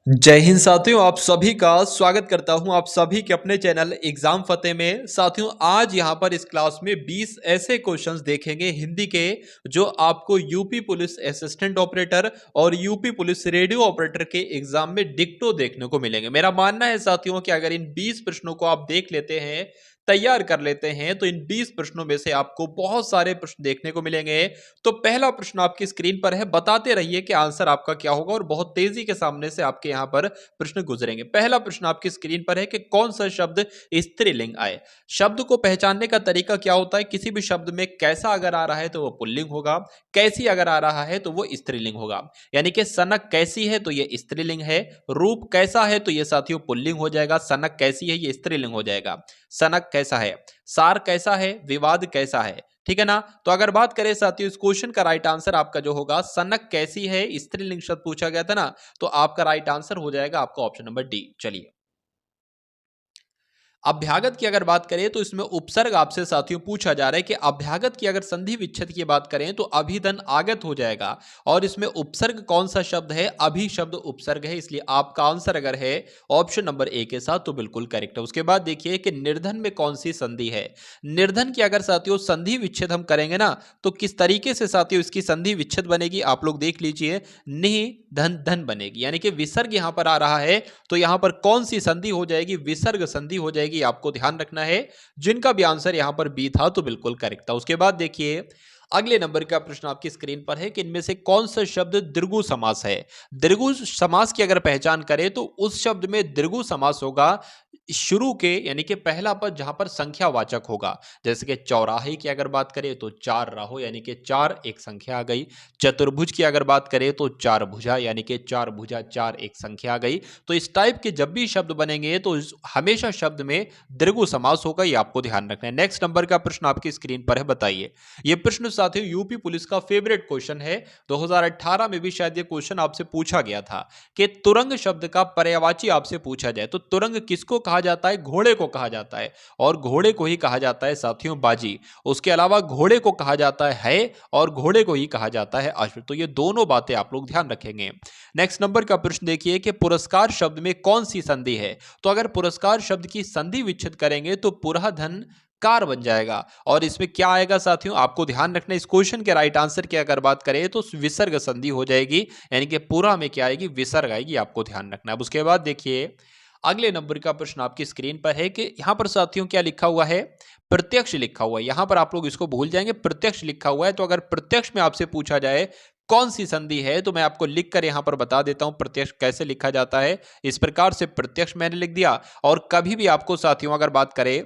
जय हिंद साथियों, आप सभी का स्वागत करता हूं आप सभी के अपने चैनल एग्जाम फतेह में। साथियों, आज यहां पर इस क्लास में 20 ऐसे क्वेश्चंस देखेंगे हिंदी के जो आपको यूपी पुलिस असिस्टेंट ऑपरेटर और यूपी पुलिस रेडियो ऑपरेटर के एग्जाम में डिक्टो देखने को मिलेंगे। मेरा मानना है साथियों कि अगर इन 20 प्रश्नों को आप देख लेते हैं, तैयार कर लेते हैं, तो इन 20 प्रश्नों में से आपको बहुत सारे प्रश्न देखने को मिलेंगे। तो पहला प्रश्न आपकी स्क्रीन पर है, बताते रहिए कि आंसर आपका क्या होगा और बहुत तेजी के सामने से आपके यहां पर प्रश्न गुजरेंगे। पहला प्रश्न आपकी स्क्रीन पर है कि कौन सा शब्द स्त्रीलिंग आए। शब्द को पहचानने का तरीका क्या होता है? किसी भी शब्द में कैसा अगर आ रहा है तो वो पुल्लिंग होगा, कैसी अगर आ रहा है तो वो स्त्रीलिंग होगा। यानी कि सनक कैसी है तो ये स्त्रीलिंग है, रूप कैसा है तो ये साथियों पुल्लिंग हो जाएगा, सनक कैसी है ये स्त्रीलिंग हो जाएगा। सनक कैसा है, सार कैसा है, विवाद कैसा है, ठीक है ना। तो अगर बात करें साथियों, इस क्वेश्चन का राइट आंसर आपका जो होगा, सनक कैसी है स्त्रीलिंग शब्द पूछा गया था ना, तो आपका राइट आंसर हो जाएगा आपका ऑप्शन नंबर डी। चलिए, अभ्यागत की अगर बात करें तो इसमें उपसर्ग आपसे साथियों पूछा जा रहा है कि अभ्यागत की अगर संधि विच्छेद की बात करें तो अभिधन आगत हो जाएगा और इसमें उपसर्ग कौन सा शब्द है? अभि शब्द उपसर्ग है, इसलिए आपका आंसर अगर है ऑप्शन नंबर ए के साथ तो बिल्कुल करेक्ट है। उसके बाद देखिए कि निर्धन में कौन सी संधि है। निर्धन की अगर साथियों संधि विच्छेद हम करेंगे ना, तो किस तरीके से साथियों इसकी संधि विच्छेद बनेगी आप लोग देख लीजिए। नि धन धन बनेगी, यानी कि विसर्ग यहां पर आ रहा है तो यहां पर कौन सी संधि हो जाएगी? विसर्ग संधि हो जाएगी, आपको ध्यान रखना है। जिनका भी आंसर यहां पर बी था तो बिल्कुल करेक्ट था। उसके बाद देखिए, अगले नंबर का प्रश्न आपकी स्क्रीन पर है कि इनमें से कौन सा शब्द द्विगु समास है। द्विगु समास की अगर पहचान करें तो उस शब्द में द्विगु समास होगा शुरू के, यानी कि पहला पद जहां पर संख्यावाचक होगा। जैसे कि चौराहे की अगर बात करें तो चार राहो, यानी कि चार एक संख्या आ गई। चतुर्भुज की अगर बात करें तो चार भुजा, यानी कि चार भुजा चार एक संख्या आ गई। तो इस टाइप के जब भी शब्द बनेंगे तो हमेशा शब्द में द्विगु समास होगा, ये आपको ध्यान रखना है। नेक्स्ट नंबर का प्रश्न आपकी स्क्रीन पर है, बताइए। ये प्रश्न साथियों यूपी पुलिस का फेवरेट क्वेश्चन है। 2018 में भी शायद ये क्वेश्चन आपसे पूछा गया था कि तुरंग शब्द का पर्यायवाची आपसे पूछा जाए तो तुरंग किसको कहा जाता है? घोड़े को कहा जाता है, और घोड़े को ही कहा जाता है साथियों बाजी। उसके अलावा घोड़े को कहा जाता है और घोड़े को ही कहा जाता है अश्व। तो ये दोनों बातें आप लोग ध्यान रखेंगे। नेक्स्ट नंबर का प्रश्न देखिए कि पुरस्कार शब्द में कौन सी संधि है। तो अगर पुरस्कार शब्द की संधि विच्छेद करेंगे तो पुरहधन कार बन जाएगा, और इसमें क्या आएगा साथियों आपको ध्यान रखना है। इस क्वेश्चन के राइट आंसर की अगर बात करें तो विसर्ग संधि हो जाएगी, यानी कि पूरा में क्या आएगी? विसर्ग आएगी, आपको ध्यान रखना है। उसके बाद देखिए, अगले नंबर का प्रश्न आपकी स्क्रीन पर है कि यहां पर साथियों क्या लिखा हुआ है? प्रत्यक्ष लिखा हुआ है। यहां पर आप लोग इसको भूल जाएंगे, प्रत्यक्ष लिखा हुआ है। तो अगर प्रत्यक्ष में आपसे पूछा जाए कौन सी संधि है, तो मैं आपको लिखकर यहां पर बता देता हूं प्रत्यक्ष कैसे लिखा जाता है। इस प्रकार से प्रत्यक्ष मैंने लिख दिया। और कभी भी आपको साथियों अगर बात करें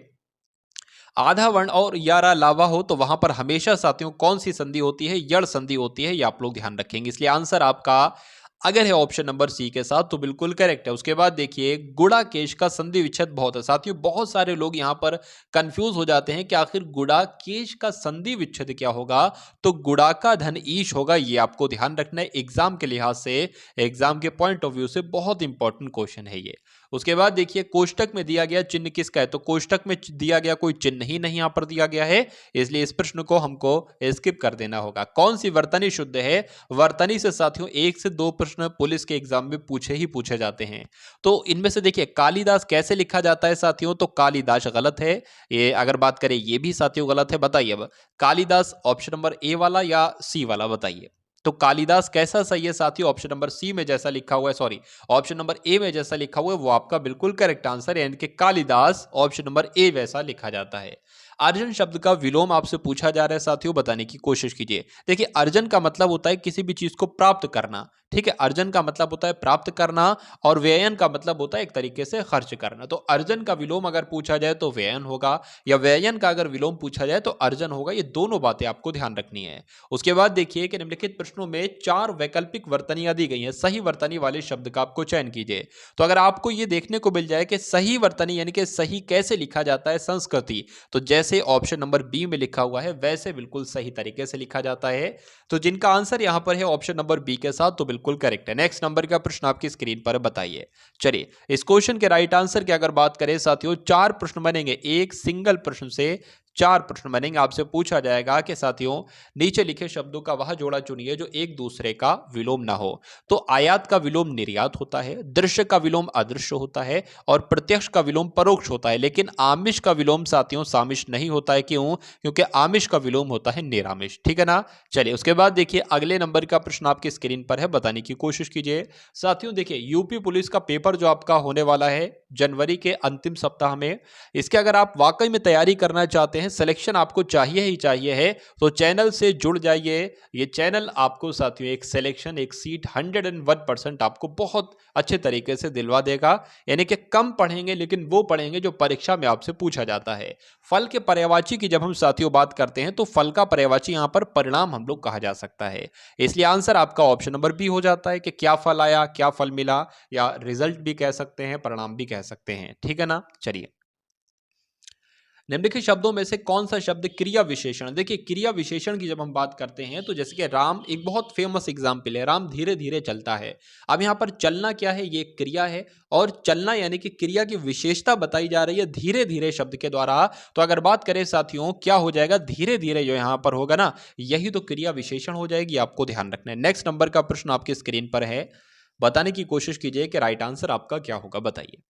आधा वर्ण और यारा लावा हो तो वहां पर हमेशा साथियों कौन सी संधि होती है? यड़ संधि होती है, ये आप लोग ध्यान रखेंगे। इसलिए आंसर आपका अगर है ऑप्शन नंबर सी के साथ तो बिल्कुल करेक्ट है। उसके बाद देखिए, गुड़ा केश का संधि विच्छेद बहुत है। साथियों बहुत सारे लोग यहां पर कंफ्यूज हो जाते हैं कि आखिर गुड़ा केश का संधि विच्छेद क्या होगा। तो गुड़ा का धन ईश होगा, ये आपको ध्यान रखना है। एग्जाम के लिहाज से, एग्जाम के पॉइंट ऑफ व्यू से बहुत इंपॉर्टेंट क्वेश्चन है ये। उसके बाद देखिए, कोष्टक में दिया गया चिन्ह किसका है। तो कोष्टक में दिया गया कोई चिन्ह ही नहीं यहां पर दिया गया है, इसलिए इस प्रश्न को हमको स्किप कर देना होगा। कौन सी वर्तनी शुद्ध है? वर्तनी से साथियों एक से दो प्रश्न पुलिस के एग्जाम में पूछे जाते हैं। तो इनमें से देखिए, कालिदास कैसे लिखा जाता है साथियों? तो कालिदास गलत है। ये अगर बात करें ये भी साथियों गलत है। बताइए अब, कालिदास ऑप्शन नंबर ए वाला या सी वाला, बताइए। तो कालिदास कैसा सही है साथियों? ऑप्शन नंबर सी में जैसा लिखा हुआ है, सॉरी ऑप्शन नंबर ए में जैसा लिखा हुआ है वो आपका बिल्कुल करेक्ट आंसर है, यानी कि कालिदास ऑप्शन नंबर ए वैसा लिखा जाता है। अर्जन शब्द का विलोम आपसे पूछा जा रहा है साथियों, बताने की कोशिश कीजिए। देखिए, अर्जन का मतलब होता है किसी भी चीज को प्राप्त करना, ठीक है। अर्जन का मतलब होता है प्राप्त करना, और व्ययन का मतलब होता है एक तरीके से खर्च करना। तो अर्जन का विलोम अगर पूछा जाए तो व्ययन होगा, या व्ययन का अगर विलोम पूछा जाए तो अर्जन होगा। ये दोनों बातें आपको ध्यान रखनी है। उसके बाद देखिए कि निम्नलिखित प्रश्नों में चार वैकल्पिक वर्तनियां दी गई हैं, सही वर्तनी वाले शब्द का आपको चयन कीजिए। तो अगर आपको ये देखने को मिल जाए कि सही वर्तनी यानी कि सही कैसे लिखा जाता है, संस्कृति, तो जैसे ऑप्शन नंबर बी में लिखा हुआ है वैसे बिल्कुल सही तरीके से लिखा जाता है। तो जिनका आंसर यहां पर है ऑप्शन नंबर बी के साथ तो बिल्कुल करेक्ट है। नेक्स्ट नंबर का प्रश्न आपकी स्क्रीन पर बताइए। चलिए, इस क्वेश्चन के राइट आंसर की अगर बात करें साथियों, चार प्रश्न बनेंगे एक सिंगल प्रश्न से। 4 प्रश्न बनेंगे। आपसे पूछा जाएगा कि साथियों नीचे लिखे शब्दों का वह जोड़ा चुनिए जो एक दूसरे का विलोम ना हो। तो आयात का विलोम निर्यात होता है, दृश्य का विलोम अदृश्य होता है और प्रत्यक्ष का विलोम परोक्ष होता है, लेकिन आमिष का विलोम साथियों सामिष नहीं होता है। क्यों? क्योंकि आमिष का विलोम होता है निरामिष। ठीक है ना? चलिए उसके बाद देखिए अगले नंबर का प्रश्न आपकी स्क्रीन पर है, बताने की कोशिश कीजिए। साथियों देखिए यूपी पुलिस का पेपर जो आपका होने वाला है जनवरी के अंतिम सप्ताह में, इसके अगर आप वाकई में तैयारी करना चाहते हैं, सिलेक्शन आपको चाहिए ही चाहिए है, तो चैनल से जुड़ जाइए। ये चैनल आपको साथियों एक सिलेक्शन, एक सीट 101% आपको बहुत अच्छे तरीके से दिलवा देगा। यानी कि कम पढ़ेंगे लेकिन वो पढ़ेंगे जो परीक्षा में आपसे पूछा जाता है। फल के पर्यायवाची की जब हम साथियों बात करते हैं तो फल का पर्यायवाची यहां पर परिणाम हम लोग कहा जा सकता है। इसलिए आंसर आपका ऑप्शन नंबर बी हो जाता है कि क्या फल आया, क्या फल मिला, या रिजल्ट भी कह सकते हैं, परिणाम भी कह सकते हैं। ठीक है ना? चलिए निम्नलिखित शब्दों में से कौन सा शब्द क्रिया विशेषण, देखिए क्रिया विशेषण की जब हम बात करते हैं तो जैसे कि राम एक बहुत फेमस एग्जाम्पल है, राम धीरे धीरे चलता है। अब यहाँ पर चलना क्या है? ये एक क्रिया है और चलना यानी कि क्रिया की विशेषता बताई जा रही है धीरे धीरे शब्द के द्वारा। तो अगर बात करें साथियों क्या हो जाएगा? धीरे धीरे जो यहाँ पर होगा ना, यही तो क्रिया विशेषण हो जाएगी। आपको ध्यान रखना है। नेक्स्ट नंबर का प्रश्न आपकी स्क्रीन पर है, बताने की कोशिश कीजिए कि राइट आंसर आपका क्या होगा, बताइए।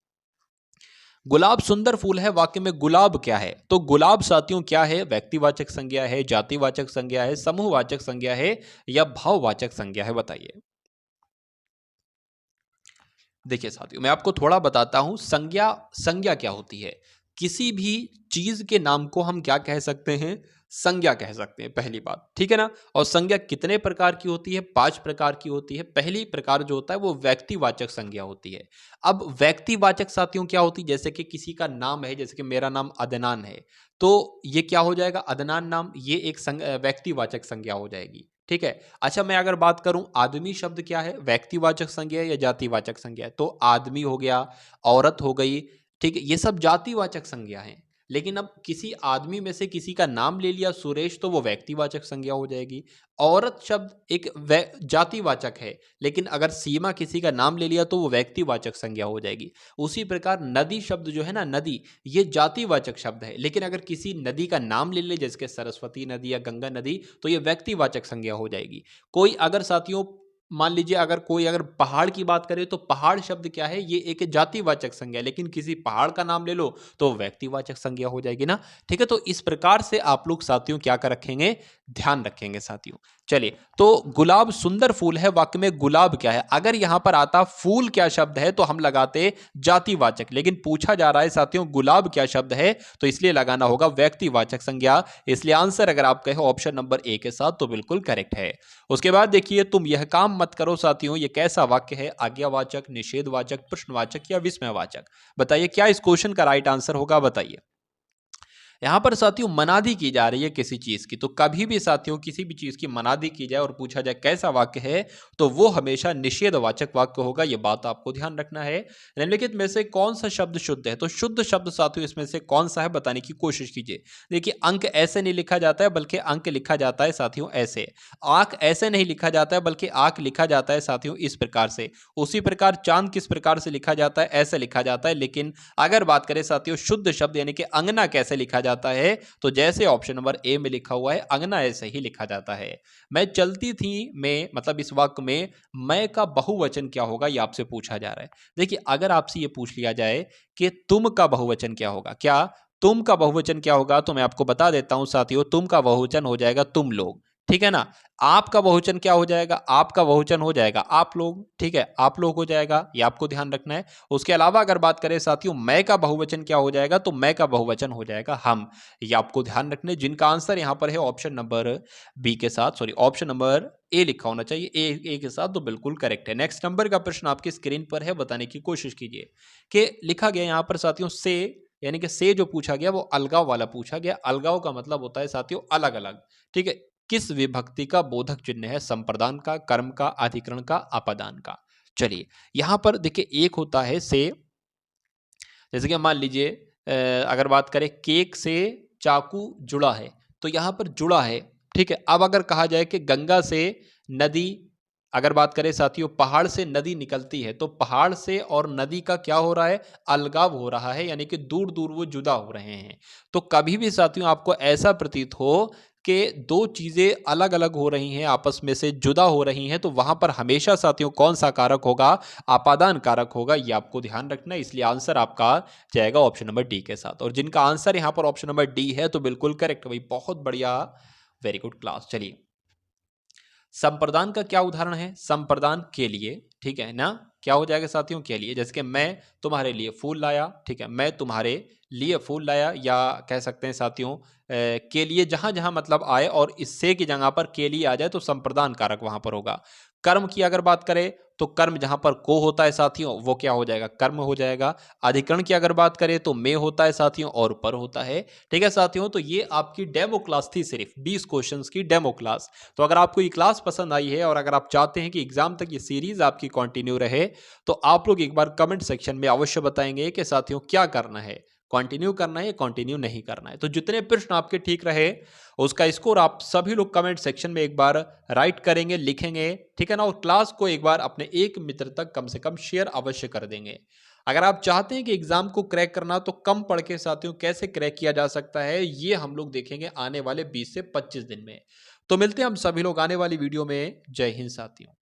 गुलाब सुंदर फूल है, वाक्य में गुलाब क्या है? तो गुलाब साथियों क्या है? व्यक्तिवाचक संज्ञा है, जातिवाचक संज्ञा है, समूहवाचक संज्ञा है या भाववाचक संज्ञा है? बताइए। देखिए साथियों मैं आपको थोड़ा बताता हूं, संज्ञा संज्ञा क्या होती है। किसी भी चीज के नाम को हम क्या कह सकते हैं? संज्ञा कह सकते हैं, पहली बात। ठीक है ना? और संज्ञा कितने प्रकार की होती है? 5 प्रकार की होती है। पहली प्रकार जो होता है वो व्यक्तिवाचक संज्ञा होती है। अब व्यक्तिवाचक साथियों क्या होती है? जैसे कि किसी का नाम है, जैसे कि मेरा नाम अदनान है, तो ये क्या हो जाएगा? अदनान नाम, ये एक व्यक्तिवाचक संज्ञा हो जाएगी। ठीक है। अच्छा मैं अगर बात करूं आदमी शब्द क्या है? व्यक्तिवाचक संज्ञा है या जातिवाचक संज्ञा है? तो आदमी हो गया, औरत हो गई, ठीक है, ये सब जातिवाचक संज्ञा हैं। लेकिन अब किसी आदमी में से किसी का नाम ले लिया सुरेश, तो वो व्यक्तिवाचक संज्ञा हो जाएगी। औरत शब्द एक जातिवाचक है, लेकिन अगर सीमा किसी का नाम ले लिया तो वो व्यक्तिवाचक संज्ञा हो जाएगी। उसी प्रकार नदी शब्द जो है ना, नदी, ये जातिवाचक शब्द है, लेकिन अगर किसी नदी का नाम ले ले जैसे कि सरस्वती नदी या गंगा नदी, तो ये व्यक्तिवाचक संज्ञा हो जाएगी। कोई अगर साथियों मान लीजिए अगर कोई अगर पहाड़ की बात करे तो पहाड़ शब्द क्या है? ये एक जातिवाचक संज्ञा है, लेकिन किसी पहाड़ का नाम ले लो तो व्यक्तिवाचक संज्ञा हो जाएगी ना। ठीक है, तो इस प्रकार से आप लोग साथियों क्या कर रखेंगे? ध्यान रखेंगे साथियों। चलिए, तो गुलाब सुंदर फूल है, वाक्य में गुलाब क्या है? अगर यहां पर आता फूल क्या शब्द है तो हम लगाते जातिवाचक, लेकिन पूछा जा रहा है साथियों गुलाब क्या शब्द है, तो इसलिए लगाना होगा व्यक्तिवाचक संज्ञा। इसलिए आंसर अगर आप कहे ऑप्शन नंबर ए के साथ तो बिल्कुल करेक्ट है। उसके बाद देखिए तुम यह काम मत करो साथियों, ये कैसा वाक्य है? आज्ञावाचक, निषेधवाचक, प्रश्नवाचक या विस्मयवाचक? बताइए क्या इस क्वेश्चन का राइट आंसर होगा, बताइए। यहां पर साथियों मनादी की जा रही है किसी चीज की, तो कभी भी साथियों किसी भी चीज की मनादी की जाए और पूछा जाए कैसा वाक्य है, तो वो हमेशा निषेधवाचक वाक्य होगा। ये बात आपको ध्यान रखना है। निम्नलिखित में से कौन सा शब्द शुद्ध है? तो शुद्ध शब्द साथियों इसमें से कौन सा है, बताने की कोशिश कीजिए। देखिए अंक ऐसे नहीं लिखा जाता है बल्कि अंक लिखा जाता है साथियों ऐसे। आंख ऐसे नहीं लिखा जाता है बल्कि आंख लिखा जाता है साथियों इस प्रकार से। उसी प्रकार चांद किस प्रकार से लिखा जाता है? ऐसे लिखा जाता है। लेकिन अगर बात करें साथियों शुद्ध शब्द यानी कि अंगना कैसे लिखा जाता है, तो जैसे ऑप्शन नंबर ए में लिखा हुआ है अंगना, ऐसे ही लिखा जाता है। मैं चलती थी में मतलब इस वाक्य में मैं का बहुवचन क्या होगा, ये आपसे पूछा जा रहा है। देखिए अगर आपसे ये पूछ लिया जाए कि तुम का बहुवचन क्या होगा, क्या तुम का बहुवचन क्या होगा, तो मैं आपको बता देता हूं साथियों, तुम का बहुवचन हो जाएगा तुम लोग। ठीक है ना? आपका बहुवचन क्या हो जाएगा? आपका बहुवचन हो जाएगा आप लोग। ठीक है, आप लोग हो जाएगा, ये आपको ध्यान रखना है। उसके अलावा अगर बात करें साथियों मैं का बहुवचन क्या हो जाएगा, तो मैं का बहुवचन हो जाएगा हम। ये आपको ध्यान रखना है। जिनका आंसर यहां पर है ऑप्शन नंबर बी के साथ, सॉरी ऑप्शन नंबर ए लिखा होना चाहिए, ए के साथ, तो बिल्कुल करेक्ट है। नेक्स्ट नंबर का प्रश्न आपकी स्क्रीन पर है, बताने की कोशिश कीजिए कि लिखा गया यहां पर साथियों से, यानी कि से जो पूछा गया वो अलगाव वाला पूछा गया। अलगाव का मतलब होता है साथियों अलग अलग। ठीक है, किस विभक्ति का बोधक चिन्ह है? संप्रदान का, कर्म का, अधिकरण का, अपादान का? चलिए यहां पर देखिए एक होता है से, जैसे कि मान लीजिए अगर बात करें केक से चाकू जुड़ा है, तो यहां पर जुड़ा है। ठीक है, अब अगर कहा जाए कि गंगा से नदी अगर बात करें साथियों पहाड़ से नदी निकलती है तो पहाड़ से और नदी का क्या हो रहा है, अलगाव हो रहा है, यानी कि दूर दूर वो जुदा हो रहे हैं। तो कभी भी साथियों आपको ऐसा प्रतीत हो कि दो चीजें अलग अलग हो रही हैं, आपस में से जुदा हो रही हैं, तो वहां पर हमेशा साथियों कौन सा कारक होगा, आपादान कारक होगा। ये आपको ध्यान रखना है, इसलिए आंसर आपका जाएगा ऑप्शन नंबर डी के साथ। और जिनका आंसर यहां पर ऑप्शन नंबर डी है तो बिल्कुल करेक्ट भाई, बहुत बढ़िया, वेरी गुड क्लास। चलिए, संप्रदान का क्या उदाहरण है, संप्रदान के लिए, ठीक है ना, क्या हो जाएगा साथियों, के लिए। जैसे कि मैं तुम्हारे लिए फूल लाया, ठीक है, मैं तुम्हारे लिए फूल लाया, या कह सकते हैं साथियों के लिए जहां जहां मतलब आए और इससे की जगह पर के लिए आ जाए तो संप्रदान कारक वहां पर होगा। कर्म की अगर बात करें तो कर्म जहां पर को होता है साथियों वो क्या हो जाएगा, कर्म हो जाएगा। अधिकरण की अगर बात करें तो में होता है साथियों और पर होता है। ठीक है साथियों, तो ये आपकी डेमो क्लास थी, सिर्फ 20 क्वेश्चंस की डेमो क्लास। तो अगर आपको ये क्लास पसंद आई है और अगर आप चाहते हैं कि एग्जाम तक ये सीरीज आपकी कंटिन्यू रहे, तो आप लोग एक बार कमेंट सेक्शन में अवश्य बताएंगे कि साथियों क्या करना है, कंटिन्यू करना है या कंटिन्यू नहीं करना है। तो जितने प्रश्न आपके ठीक रहे उसका स्कोर आप सभी लोग कमेंट सेक्शन में एक बार राइट करेंगे, लिखेंगे, ठीक है ना। और क्लास को एक बार अपने एक मित्र तक कम से कम शेयर अवश्य कर देंगे। अगर आप चाहते हैं कि एग्जाम को क्रैक करना, तो कम पढ़ के साथियों कैसे क्रैक किया जा सकता है, ये हम लोग देखेंगे आने वाले 20 से 25 दिन में। तो मिलते हैं हम सभी लोग आने वाली वीडियो में। जय हिंद साथियों।